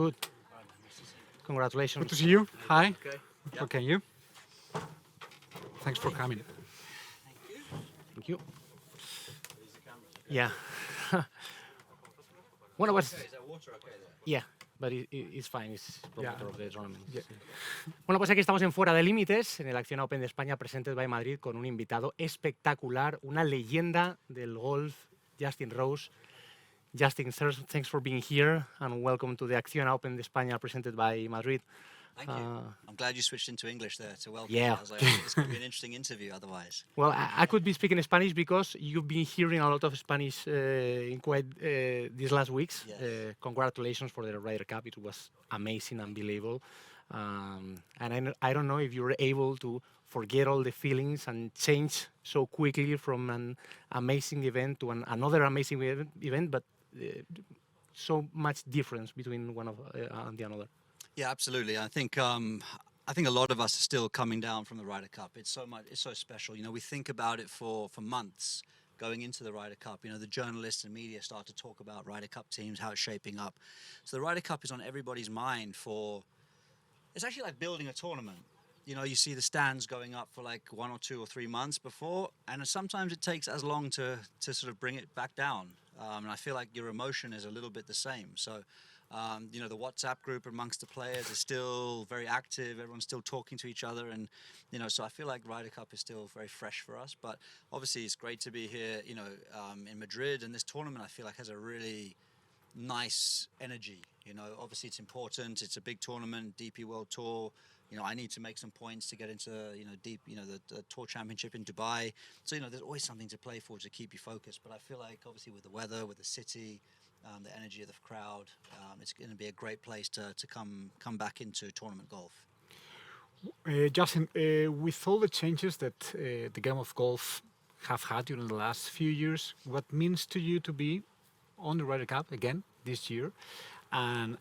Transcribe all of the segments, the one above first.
Good. Congratulations. Good to see you. Hi. Okay. Okay, you? Thanks for coming. Thank you. Yeah. When I was, Is that water okay there? yeah, but it's fine. It's promoter Yeah. of the tournament. Yeah. Bueno, pues aquí estamos en Fuera de Límites, en el Acciona Open de España, Presentado by Madrid, con un invitado espectacular, una leyenda del golf, Justin Rose. Justin, thanks for being here and welcome to the Acciona Open de España, presented by Madrid. Thank you. I'm glad you switched into English there to welcome Yeah. me. I was like, oh, this could be an interesting interview otherwise. Well, I could be speaking Spanish because you've been hearing a lot of Spanish in quite these last weeks. Yes. Congratulations for the Ryder Cup. It was amazing, unbelievable. And I don't know if you were able to forget all the feelings and change so quickly from an amazing event to another amazing event, but so much difference between one of and the another. Yeah, absolutely. I think a lot of us are still coming down from the Ryder Cup. It's so special. You know, we think about it for months going into the Ryder Cup. You know, the journalists and media start to talk about Ryder Cup teams, how it's shaping up. So the Ryder Cup is on everybody's mind it's actually like building a tournament. You know, you see the stands going up for like 1 or 2 or 3 months before, and sometimes it takes as long to sort of bring it back down. And I feel like your emotion is a little bit the same. So, you know, the WhatsApp group amongst the players is still very active. Everyone's still talking to each other. And, you know, so I feel like Ryder Cup is still very fresh for us. But obviously it's great to be here, you know, in Madrid. And this tournament, I feel like, has a really nice energy. You know, obviously it's important. It's a big tournament, DP World Tour. You know, I need to make some points to get into, you know, the Tour Championship in Dubai. So, you know, there's always something to play for to keep you focused. But I feel like, obviously, with the weather, with the city, the energy of the crowd, it's going to be a great place to come back into tournament golf. Justin, with all the changes that the game of golf have had during the last few years, what means to you to be on the Ryder Cup again this year, and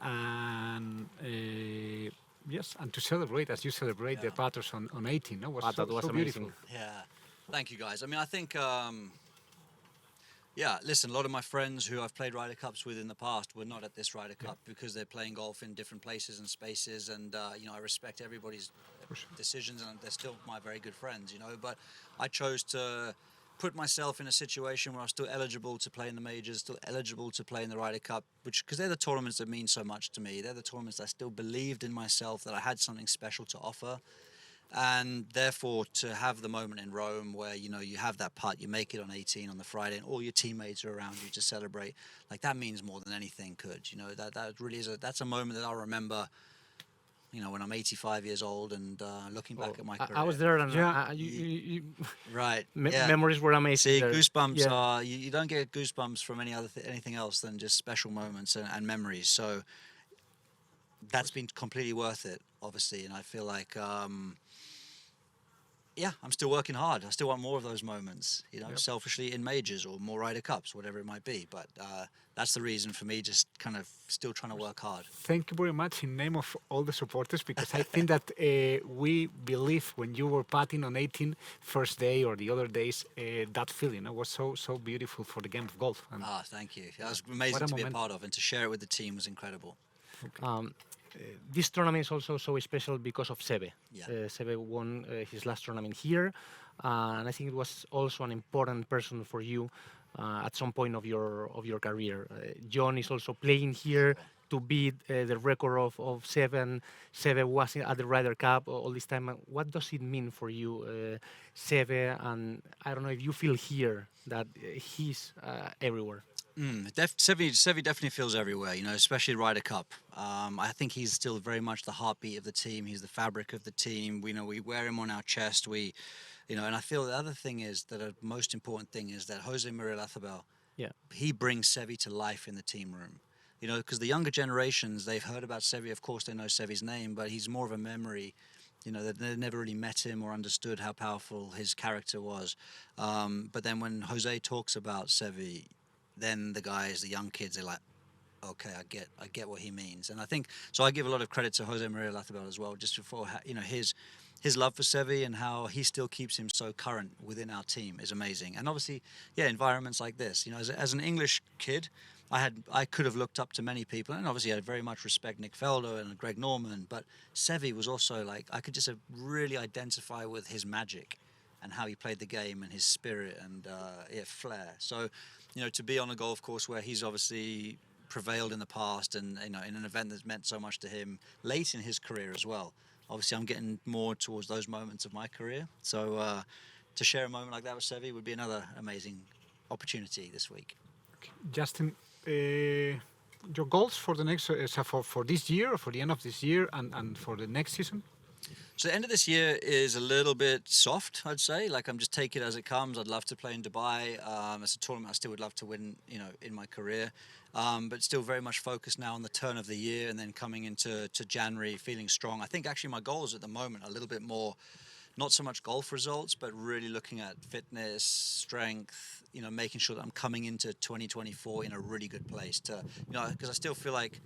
yes, and to celebrate as you celebrate the batters on 18, no? Was That was so amazing. beautiful. Yeah, thank you guys. I mean, I think, yeah, listen, a lot of my friends who I've played Ryder Cups with in the past were not at this Ryder Cup because they're playing golf in different places and spaces, and you know, I respect everybody's decisions, and they're still my very good friends, you know, but I chose to put myself in a situation where I was still eligible to play in the majors, still eligible to play in the Ryder Cup, because they're the tournaments that mean so much to me. They're the tournaments that I still believed in myself, that I had something special to offer. And therefore, to have the moment in Rome where, you know, you have that putt, you make it on 18 on the Friday, and all your teammates are around you to celebrate, like, that means more than anything could. You know, that really is that's a moment that I'll remember, you know, when I'm 85 years old and looking back at my career. I was there, and Yeah. Right. memories were amazing. See, there. goosebumps Yeah. are, you don't get goosebumps from anything else than just special moments and memories. So that's been completely worth it, obviously. And I feel like, yeah, I'm still working hard. I still want more of those moments, you know, selfishly in majors or more Ryder Cups, whatever it might be. But that's the reason for me, just kind of still trying to work hard. Thank you very much in name of all the supporters, because I think that we believe when you were putting on 18 first day or the other days, that feeling was so beautiful for the game of golf. And Thank you. That was amazing to be a moment. part of, and to share it with the team was incredible. This tournament is also so special because of Seve. Yeah. Seve won his last tournament here, and I think it was also an important person for you at some point of your career. John is also playing here to beat the record of Seve, and Seve was at the Ryder Cup all this time. What does it mean for you, Seve? And I don't know if you feel here that he's everywhere. Seve definitely feels everywhere, you know, especially Ryder Cup. I think he's still very much the heartbeat of the team. He's the fabric of the team. We know we wear him on our chest. You know, and I feel the other thing is that a most important thing is that Jose Maria Lazabal, he brings Seve to life in the team room. You know, because the younger generations, they've heard about Seve. Of course, they know Seve's name, but he's more of a memory. You know, they never really met him or understood how powerful his character was. But then when Jose talks about Seve, then the guys, the young kids, they're like, okay, I get what he means. And I think, so I give a lot of credit to Jose Maria Lazabal as well, just for, you know, his love for Seve and how he still keeps him so current within our team is amazing. And obviously, yeah, environments like this, you know, as an English kid, I could have looked up to many people, and obviously I very much respect Nick Felder and Greg Norman, but Seve was also like, I could just really identify with his magic and how he played the game and his spirit and flair. So, to be on a golf course where he's obviously prevailed in the past and, in an event that's meant so much to him late in his career as well. Obviously, I'm getting more towards those moments of my career. So to share a moment like that with Seve would be another amazing opportunity this week. Justin, your goals for the next for this year, or for the end of this year, and for the next season? So the end of this year is a little bit soft, I'd say. Like, I'm just take it as it comes. I'd love to play in Dubai. It's a tournament I still would love to win, in my career. But still very much focused now on the turn of the year and then coming into January feeling strong. I think actually my goals at the moment are a little bit more, not so much golf results, but really looking at fitness, strength, making sure that I'm coming into 2024 in a really good place to, because I still feel like,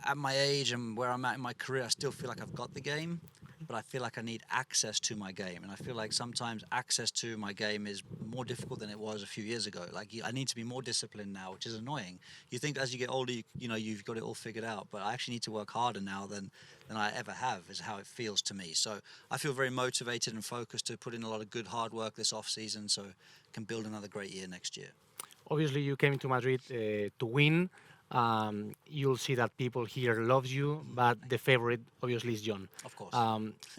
at my age and where I'm at in my career, I still feel like I've got the game, but I feel like I need access to my game. And I feel like sometimes access to my game is more difficult than it was a few years ago. Like, I need to be more disciplined now, which is annoying. You think as you get older, you've got it all figured out, but I actually need to work harder now than I ever have, is how it feels to me. So I feel very motivated and focused to put in a lot of good hard work this off season so I can build another great year next year. Obviously, you came to Madrid to win. You'll see that people here loves you, but the favorite obviously is John. Of course.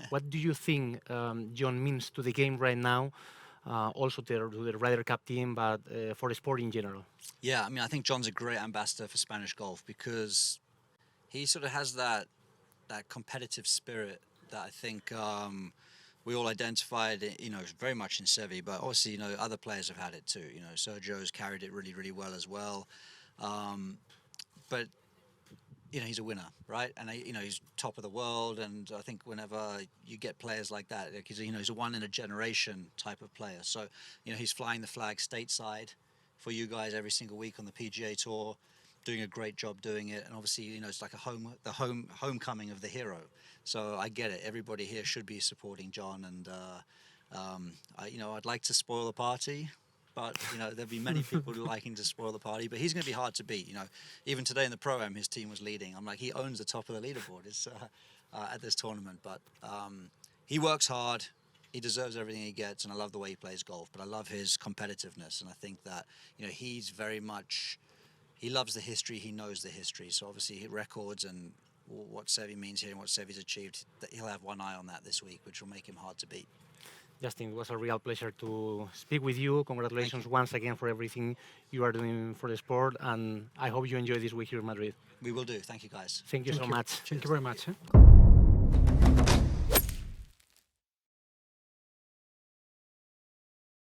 What do you think John means to the game right now? Also to the Ryder Cup team, but for the sport in general? Yeah, I think John's a great ambassador for Spanish golf because he sort of has that competitive spirit that I think we all identified, very much in Seve, but obviously, other players have had it too. Sergio's carried it really, really well as well. But he's a winner, right? And he's top of the world. And I think whenever you get players like that, he's a one in a generation type of player. So he's flying the flag stateside for you guys every single week on the PGA Tour, doing a great job doing it. And obviously, it's like the homecoming of the hero. So I get it. Everybody here should be supporting John. And I'd like to spoil the party. But, there'll be many people liking to spoil the party. But he's going to be hard to beat. Even today in the Pro-Am, his team was leading. I'm like, he owns the top of the leaderboard at this tournament. But he works hard. He deserves everything he gets. And I love the way he plays golf. But I love his competitiveness. And I think that, he's very much, he loves the history. He knows the history. So obviously, records and what Seve means here and what Seve's achieved, he'll have one eye on that this week, which will make him hard to beat. Justin, it was a real pleasure to speak with you. Congratulations once again for everything you are doing for the sport, and I hope you enjoy this week here in Madrid. We will do. Thank you, guys. Thank you so much. Thank you very much.